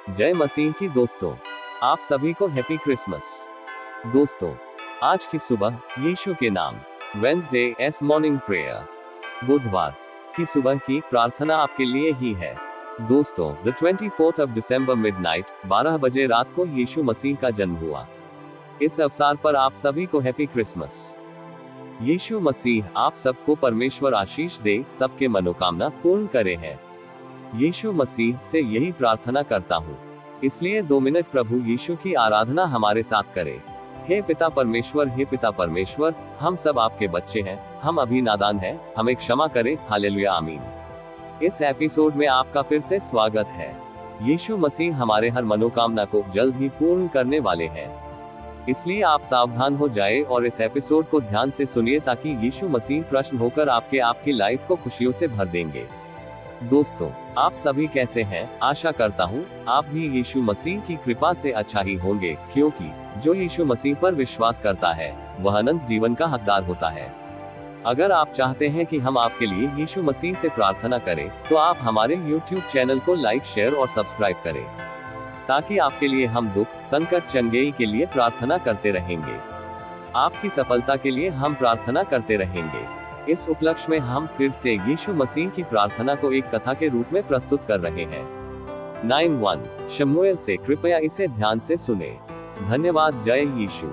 जय मसीह की दोस्तों, आप सभी को हैप्पी क्रिसमस। दोस्तों, आज की सुबह यीशु के नाम वेंसडे एस मॉर्निंग प्रेयर बुधवार की सुबह की प्रार्थना आपके लिए ही है। दोस्तों, the 24th of December midnight 12 बजे रात को यीशु मसीह का जन्म हुआ। इस अवसर पर आप सभी को हैप्पी क्रिसमस। यीशु मसीह आप सबको परमेश्वर आशीष दे, सबके मनोकामना पूर्ण करे हैं। यीशु मसीह से यही प्रार्थना करता हूँ, इसलिए 2 मिनट प्रभु यीशु की आराधना हमारे साथ करें। हे पिता परमेश्वर, हम सब आपके बच्चे हैं, हम अभी नादान हैं, हमें क्षमा करें। हालेलुया, आमीन। इस एपिसोड में आपका फिर से स्वागत है। यीशु मसीह हमारे हर मनोकामना को जल्द ही पूर्ण करने वाले हैं, इसलिए आप सावधान हो जाए और इस एपिसोड को ध्यान से सुनिए ताकि यीशु मसीह प्रश्न होकर आपकी लाइफ को खुशियों से भर देंगे। दोस्तों, आप सभी कैसे हैं? आशा करता हूँ आप भी यीशु मसीह की कृपा से अच्छा ही होंगे, क्योंकि जो यीशु मसीह पर विश्वास करता है वह अनंत जीवन का हकदार होता है। अगर आप चाहते हैं कि हम आपके लिए यीशु मसीह से प्रार्थना करें, तो आप हमारे YouTube चैनल को लाइक, शेयर और सब्सक्राइब करें, ताकि आपके लिए हम दुख, संकट, चंगेई के लिए प्रार्थना करते रहेंगे। आपकी सफलता के लिए हम प्रार्थना करते रहेंगे। इस उपलक्ष्य में हम फिर से यीशु मसीह की प्रार्थना को एक कथा के रूप में प्रस्तुत कर रहे हैं। 9:1 शमूएल से, कृपया इसे ध्यान से सुने। धन्यवाद। जय यीशु।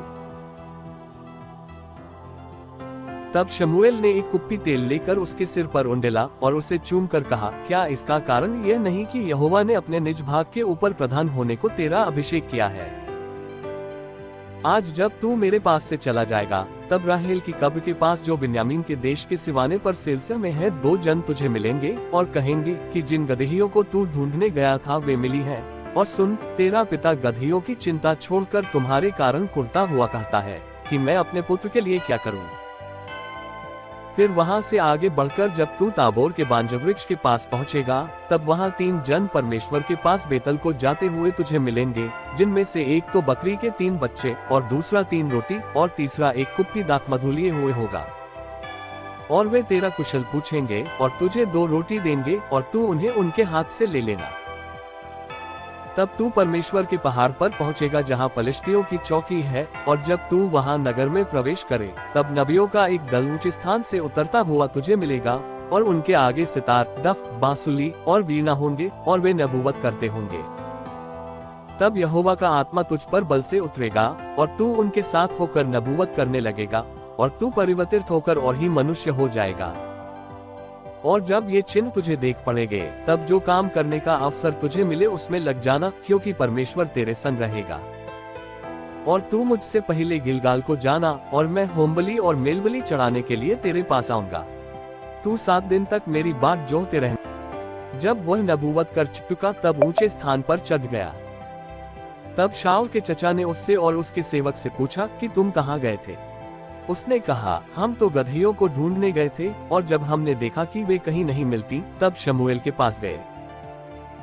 तब शमूएल ने एक कुप्पी तेल लेकर उसके सिर पर उंडेला और उसे चूम कर कहा, क्या इसका कारण यह नहीं कि यहोवा ने अपने निज भाग के ऊपर प्रधान होने को तेरा अभिषेक किया है? आज जब तू मेरे पास से चला जाएगा, तब राहेल की कब्र के पास जो बिन्यामीन के देश के सिवाने पर सेल्सा में है, 2 जन तुझे मिलेंगे और कहेंगे कि जिन गदहियों को तू ढूंढने गया था वे मिली हैं। और सुन, तेरा पिता गदहियों की चिंता छोड़कर तुम्हारे कारण कुढ़ता हुआ कहता है कि मैं अपने पुत्र के लिए क्या करूं। फिर वहां से आगे बढ़कर जब तू ताबोर के बांज वृक्ष के पास पहुंचेगा, तब वहां 3 जन परमेश्वर के पास बेतल को जाते हुए तुझे मिलेंगे, जिनमें से एक तो बकरी के 3 बच्चे और दूसरा 3 रोटी और तीसरा एक कुप्पी दाखमधु लिए हुए होगा। और वे तेरा कुशल पूछेंगे और तुझे 2 रोटी देंगे और तू उन्हें उनके हाथ से ले लेना। तब तू परमेश्वर के पहाड़ पर पहुंचेगा जहां पलिश्तियों की चौकी है, और जब तू वहां नगर में प्रवेश करे, तब नबियों का एक दल ऊंचे स्थान से उतरता हुआ तुझे मिलेगा और उनके आगे सितार, डफ, बांसुली और वीणा होंगे और वे नबूवत करते होंगे। तब यहोवा का आत्मा तुझ पर बल से उतरेगा और तू उनके साथ होकर नबूवत करने लगेगा और तू परिवर्तित होकर और ही मनुष्य हो जाएगा। और जब ये चिन्ह तुझे देख पड़ेंगे, तब जो काम करने का अवसर तुझे मिले उसमें लग जाना, क्योंकि परमेश्वर तेरे संग रहेगा। और तू मुझसे पहले गिलगाल को जाना और मैं होमबलि और मेलबलि चढ़ाने के लिए तेरे पास आऊंगा। तू 7 दिन तक मेरी बाट जोहते रहना। जब वह नबूवत कर चुका, तब ऊंचे स्थान पर चढ़ गया। तब शाऊल के चचा ने उससे और उसके सेवक से पूछा कि तुम कहाँ गए थे? उसने कहा, हम तो गदहियों को ढूंढने गए थे, और जब हमने देखा कि वे कहीं नहीं मिलती, तब शमूएल के पास गए।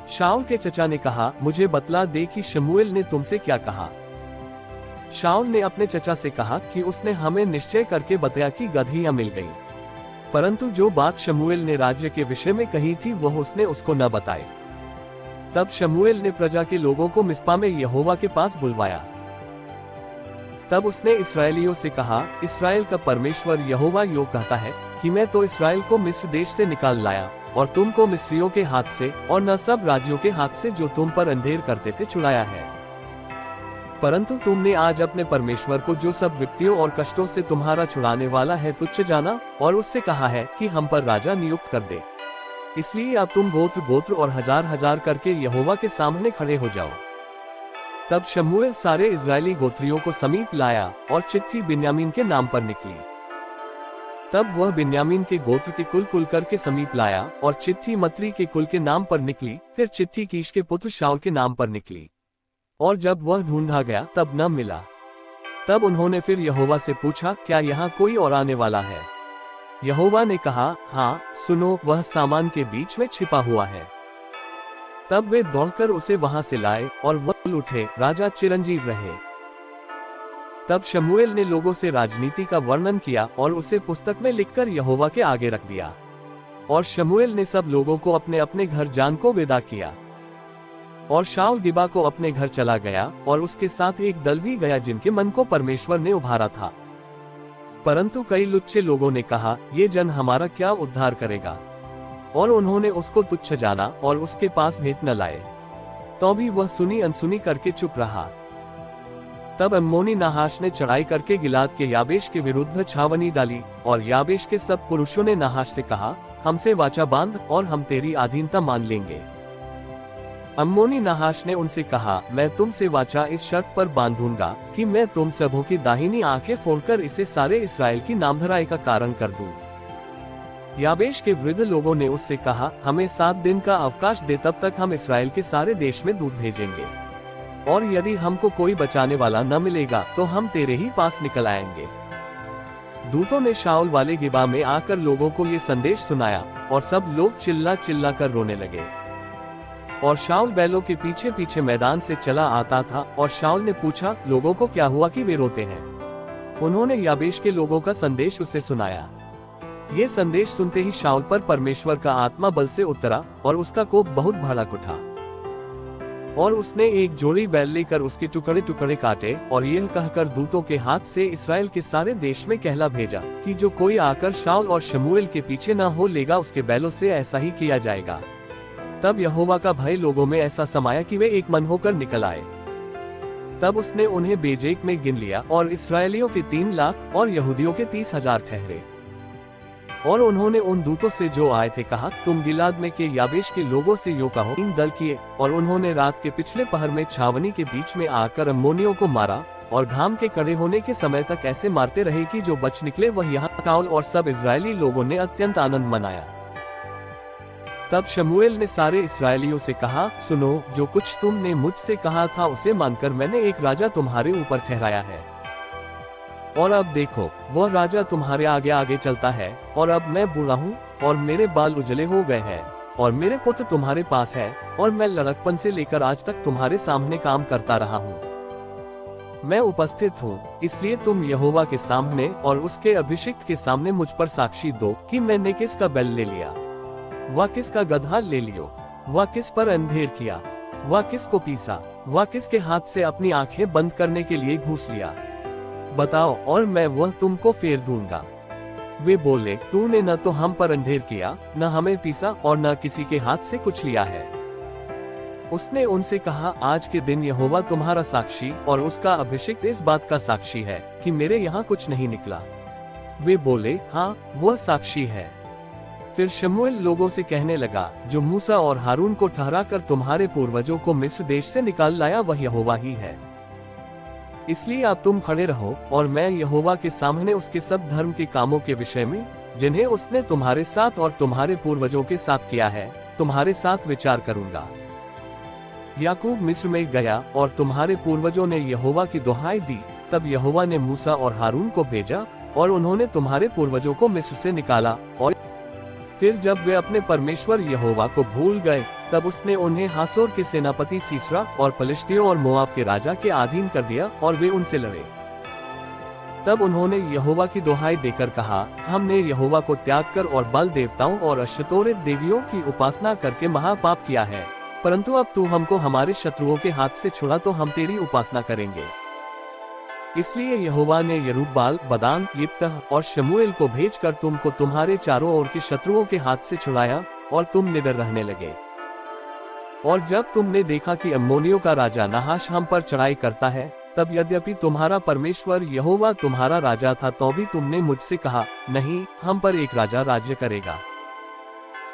शाऊल के चचा ने कहा, मुझे बतला दे कि शमूएल ने तुमसे क्या कहा। शाऊल ने अपने चचा से कहा कि उसने हमें निश्चय करके बताया कि गदहियां मिल गईं। परंतु जो बात शमूएल ने राज्य के विषय में कही थी वह उसने उसको न बताई। तब शमूएल ने प्रजा के लोगों को मिस्पा में यहोवा के पास बुलवाया। तब उसने इस्राएलियों से कहा, इस्राएल का परमेश्वर यहोवा यो कहता है कि मैं तो इस्राएल को मिस्र देश से निकाल लाया और तुमको मिस्रियों के हाथ से और न सब राज्यों के हाथ से जो तुम पर अंधेर करते थे छुड़ाया है। परंतु तुमने आज अपने परमेश्वर को, जो सब विपत्तियों और कष्टों से तुम्हारा छुड़ाने वाला है, तुच्छ जाना और उससे कहा है कि हम पर राजा नियुक्त कर दे। इसलिए अब तुम गोत्र गोत्र और हजार हजार करके यहोवा के सामने खड़े हो जाओ। तब शमूएल सारे इजरायली गोत्रियों को समीप लाया और चिट्ठी बिन्यामीन के नाम पर निकली। तब वह बिन्यामीन के गोत्र के कुल कर के समीप लाया और चिट्ठी मत्री के कुल के नाम पर निकली। फिर चिट्ठी कीश के पुत्र शाऊल के नाम पर निकली। और जब वह ढूंढा गया तब न मिला। तब उन्होंने फिर यहोवा से पूछा, क्या यहाँ कोई और आने वाला है? यहोवा ने कहा, हाँ, सुनो, वह सामान के बीच में छिपा हुआ है। तब वे दौड़कर उसे वहां से लाए और वह उठे, राजा चिरंजीव रहे। तब शमूएल ने लोगों से राजनीति का वर्णन किया और उसे पुस्तक में लिखकर यहोवा के आगे रख दिया। और शमूएल ने सब लोगों को अपने अपने घर जान को विदा किया। और शाऊल गिबा को अपने घर चला गया और उसके साथ एक दल भी गया जिनके मन को परमेश्वर ने उभारा था। परंतु कई लुच्चे लोगों ने कहा, ये जन हमारा क्या उद्धार करेगा, और उन्होंने उसको तुच्छ जाना और उसके पास भेंट न लाए। तो भी वह सुनी अनसुनी करके चुप रहा। तब अम्मोनी नाहाश ने चढ़ाई करके गिलाद के याबेश के विरुद्ध छावनी डाली, और याबेश के सब पुरुषों ने नाहाश से कहा, हमसे वाचा बांध और हम तेरी अधीनता मान लेंगे। अम्मोनी नाहाश ने उनसे कहा, मैं तुमसे वाचा इस शर्त पर बांधूंगा कि मैं तुम सबों की दाहिनी आंखें फोड़कर इसे सारे इस्राएल की नामधराई का कारण कर दूं। याबेश के वृद्ध लोगों ने उससे कहा, हमें 7 दिन का अवकाश दे, तब तक हम इस्राएल के सारे देश में दूत भेजेंगे, और यदि हमको कोई बचाने वाला न मिलेगा तो हम तेरे ही पास निकल आएंगे। दूतों ने शाऊल वाले गिबा में आकर लोगों को ये संदेश सुनाया, और सब लोग चिल्ला चिल्ला कर रोने लगे। और शाऊल बैलों के पीछे पीछे मैदान से चला आता था, और शाऊल ने पूछा, लोगों को क्या हुआ कि वे रोते हैं? उन्होंने याबेश के लोगों का संदेश उसे सुनाया। ये संदेश सुनते ही शाऊल पर परमेश्वर का आत्मा बल से उतरा, और उसका कोप बहुत भड़क उठा, और उसने एक जोड़ी बैल लेकर उसके टुकड़े टुकड़े काटे, और यह कहकर दूतों के हाथ से इस्राएल के सारे देश में कहला भेजा कि जो कोई आकर शाऊल और शमूएल के पीछे न हो लेगा, उसके बैलों से ऐसा ही किया जाएगा। तब यहोवा का भय लोगों में ऐसा समाया कि वे एक मन होकर निकल आए। तब उसने उन्हें बेजेक में गिन लिया, और इसराइलियों के 3 लाख और यहूदियों के 30,000 ठहरे। और उन्होंने उन दूतों से जो आए थे कहा, तुम गिलाद में के याबेश के लोगों से यो कहो, 3 दल किए, और उन्होंने रात के पिछले पहर में छावनी के बीच में आकर अम्मोनियों को मारा, और घाम के कड़े होने के समय तक ऐसे मारते रहे कि जो बच निकले वह यहाँ शाऊल और सब इजरायली लोगों ने अत्यंत आनंद मनाया। तब शमूएल ने सारे इस्राएलियों से कहा, सुनो, जो कुछ तुमने मुझसे कहा था उसे मानकर मैंने एक राजा तुम्हारे ऊपर ठहराया है। और अब देखो, वह राजा तुम्हारे आगे आगे चलता है, और अब मैं बूढ़ा हूँ और मेरे बाल उजले हो गए हैं, और मेरे पुत्र तुम्हारे पास है, और मैं लड़कपन से लेकर आज तक तुम्हारे सामने काम करता रहा हूँ। मैं उपस्थित हूँ, इसलिए तुम यहोवा के सामने और उसके अभिषिक्त के सामने मुझ पर साक्षी दो कि मैंने किसका बैल ले लिया, वह किसका गदहा ले लियो, वह किस पर अंधेर किया, वह किसको पीसा, वह किसके हाथ से अपनी आंखें बंद करने के लिए घूस लिया, बताओ, और मैं वह तुमको फेर दूंगा। वे बोले, तूने न तो हम पर अंधेर किया, न हमें पीसा, और न किसी के हाथ से कुछ लिया है। उसने उनसे कहा, आज के दिन यहोवा तुम्हारा साक्षी और उसका अभिषिक्त इस बात का साक्षी है कि मेरे यहाँ कुछ नहीं निकला। वे बोले, हाँ, वह साक्षी है। फिर शमूएल लोगों से कहने लगा, जो मूसा और हारून को ठहरा कर तुम्हारे पूर्वजों को मिस्र देश से निकाल लाया वह यहोवा ही है। इसलिए अब तुम खड़े रहो, और मैं यहोवा के सामने उसके सब धर्म के कामों के विषय में, जिन्हें उसने तुम्हारे साथ और तुम्हारे पूर्वजों के साथ किया है, तुम्हारे साथ विचार करूंगा। याकूब मिस्र में गया, और तुम्हारे पूर्वजों ने यहोवा की दुहाई दी। तब यहोवा ने मूसा और हारून को भेजा, और उन्होंने तुम्हारे पूर्वजों को मिस्र से निकाला। और फिर जब वे अपने परमेश्वर यहोवा को भूल गए, तब उसने उन्हें हासोर के सेनापति सीसरा और पलिश्तियों और मोआब के राजा के अधीन कर दिया, और वे उनसे लड़े। तब उन्होंने यहोवा की दुहाई देकर कहा, हमने यहोवा को त्याग कर और बाल देवताओं और अश्तोरेत देवियों की उपासना करके महापाप किया है। परंतु अब तू हमको हमारे शत्रुओं के हाथ से छुड़ा, तो हम तेरी उपासना करेंगे। इसलिए यहोवा ने यरूब्बाल, बदान, यिप्तह और शमूएल को भेजकर तुमको तुम्हारे चारों ओर के शत्रुओं के हाथ से छुड़ाया, और तुम निडर रहने लगे। और जब तुमने देखा कि अम्मोनियों का राजा नाहाश हम पर चढ़ाई करता है, तब यद्यपि तुम्हारा परमेश्वर यहोवा तुम्हारा राजा था, तो भी तुमने मुझसे कहा, नहीं, हम पर एक राजा राज्य करेगा।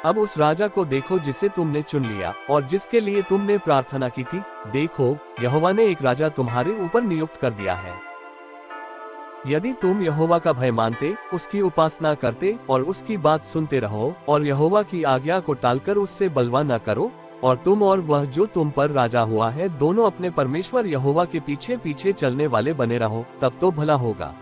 अब उस राजा को देखो जिसे तुमने चुन लिया और जिसके लिए तुमने प्रार्थना की थी। देखो, यहोवा ने एक राजा तुम्हारे ऊपर नियुक्त कर दिया है। यदि तुम यहोवा का भय मानते, उसकी उपासना करते और उसकी बात सुनते रहो, और यहोवा की आज्ञा को टालकर उससे बलवा न करो, और तुम और वह जो तुम पर राजा हुआ है दोनों अपने परमेश्वर यहोवा के पीछे पीछे चलने वाले बने रहो, तब तो भला होगा।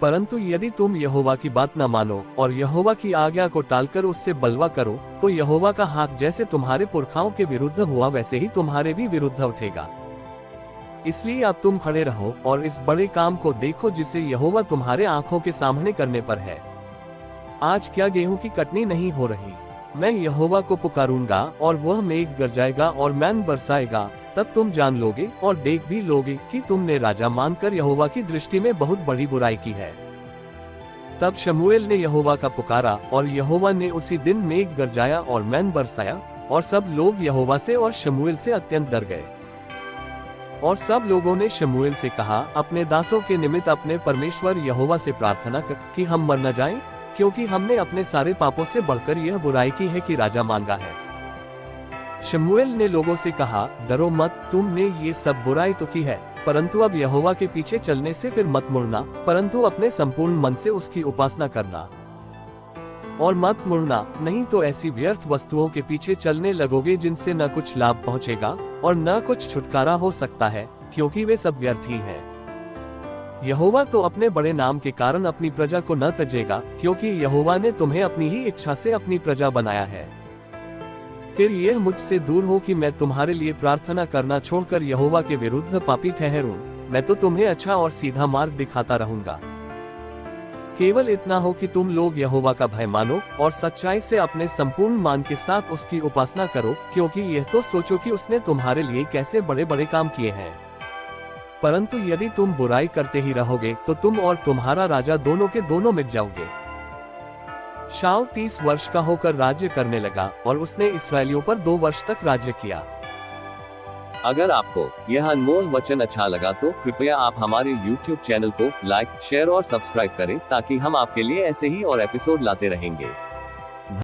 परंतु यदि तुम यहोवा की बात न मानो और यहोवा की आज्ञा को टालकर उससे बलवा करो, तो यहोवा का हाथ जैसे तुम्हारे पुरखाओं के विरुद्ध हुआ वैसे ही तुम्हारे भी विरुद्ध उठेगा। इसलिए अब तुम खड़े रहो और इस बड़े काम को देखो जिसे यहोवा तुम्हारे आंखों के सामने करने पर है। आज क्या गेहूं की कटनी नहीं हो रही? मैं यहोवा को पुकारूंगा और वह मेघ गरजाएगा और मैन बरसाएगा, तब तुम जान लोगे और देख भी लोगे कि तुमने राजा मानकर यहोवा की दृष्टि में बहुत बड़ी बुराई की है। तब शमूएल ने यहोवा का पुकारा और यहोवा ने उसी दिन मेघ गरजाया और मैन बरसाया, और सब लोग यहोवा से और शमूएल से अत्यंत डर गए। और सब लोगों ने शमूएल से कहा, अपने दासों के निमित्त अपने परमेश्वर यहोवा से प्रार्थना कर कि हम मर न जाएं, क्योंकि हमने अपने सारे पापों से बढ़कर यह बुराई की है कि राजा मांगा है। शमूएल ने लोगों से कहा, डरो मत, तुमने ये सब बुराई तो की है, परंतु अब यहोवा के पीछे चलने से फिर मत मुड़ना, परंतु अपने संपूर्ण मन से उसकी उपासना करना और मत मुड़ना, नहीं तो ऐसी व्यर्थ वस्तुओं के पीछे चलने लगोगे जिनसे न कुछ लाभ पहुंचेगा और न कुछ छुटकारा हो सकता है, क्योंकि वे सब व्यर्थ ही हैं। यहोवा तो अपने बड़े नाम के कारण अपनी प्रजा को न तजेगा, क्योंकि यहोवा ने तुम्हें अपनी ही इच्छा से अपनी प्रजा बनाया है। फिर यह मुझसे दूर हो कि मैं तुम्हारे लिए प्रार्थना करना छोड़कर यहोवा के विरुद्ध पापी ठहरूं, मैं तो तुम्हें अच्छा और सीधा मार्ग दिखाता रहूंगा। केवल इतना हो कि तुम लोग यहोवा का भय मानो और सच्चाई से अपने संपूर्ण मान के साथ उसकी उपासना करो, क्योंकि यह तो सोचो कि उसने तुम्हारे लिए कैसे बड़े बड़े काम किए हैं। परंतु यदि तुम बुराई करते ही रहोगे तो तुम और तुम्हारा राजा दोनों के दोनों मिट जाओगे। शाऊल 30 वर्ष का होकर राज्य करने लगा और उसने इस्राएलियों पर 2 वर्ष तक राज्य किया। अगर आपको यह अनमोल वचन अच्छा लगा तो कृपया आप हमारे YouTube चैनल को लाइक, शेयर और सब्सक्राइब करें, ताकि हम आपके लिए ऐसे ही और एपिसोड लाते रहेंगे।